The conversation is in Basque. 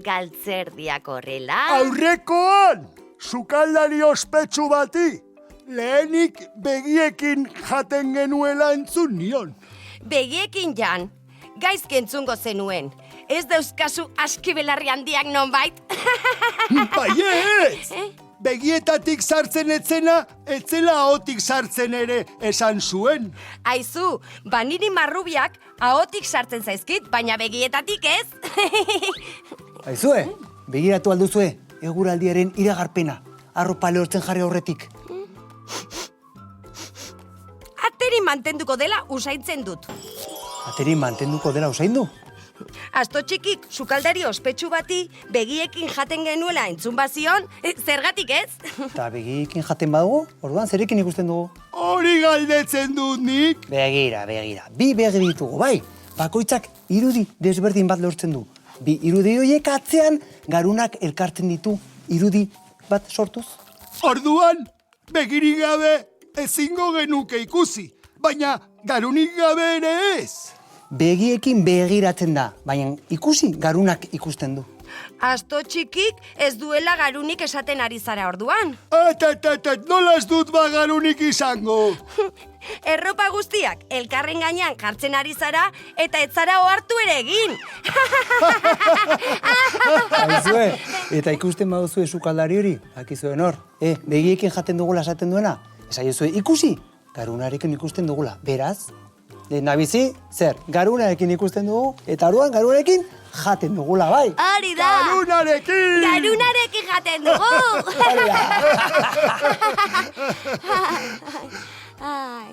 galtzerdiak horrela? Aurrekoan, sukaldari ospetsu bati, lehenik begiekin jaten genuela entzun nion. Begiekin jan, gaizki entzungo zenuen. Ez dauzkazu askibelarri handiak nonbait? Baietz! Begietatik sartzen etzena, etzela ahotik sartzen ere esan zuen. Aizu, niri marrubiak ahotik sartzen zaizkit, baina begietatik ez. Aizue, begiratu alduzue, eguraldiaren iragarpena, arropa lehortzen jarri aurretik. Ateri mantenduko dela usaintzen dut. Ateri mantenduko dela usaindu? Asto txikik sukaldari ospetsu bati begiekin jaten genuela entzun bazion, zergatik ez? Eta begiekin jaten badugu, orduan zerekin ikusten dugu? Hori galdetzen dut nik. Begira, bi begi ditugu, bai. Bakoitzak irudi desberdin bat lortzen du. Bi irudi horiek atzean garunak elkartzen ditu irudi bat sortuz. Orduan, begirik gabe ezingo genuke ikusi, baina garunik gabe ere ez. Begiekin begiratzen da, baina ikusi garunak ikusten du. Asto txikik ez duela garunik esaten ari zara orduan. Nola ez dut garunik izango? Erropa guztiak elkarren gainean jartzen ari zara eta ez zara ohartu ere egin. Aizue, eta ikusten baduzue sukaldari hori, akizuen hor, begiekin jaten dugula esaten duena, esaiozue ikusi, garunarekin ikusten dugula, beraz, nabizi, zer, garunarekin ikusten dugu, eta orduan garunarekin jaten dugula, bai. Hori da! Garunarekin! Garunarekin jaten dugu! Ai.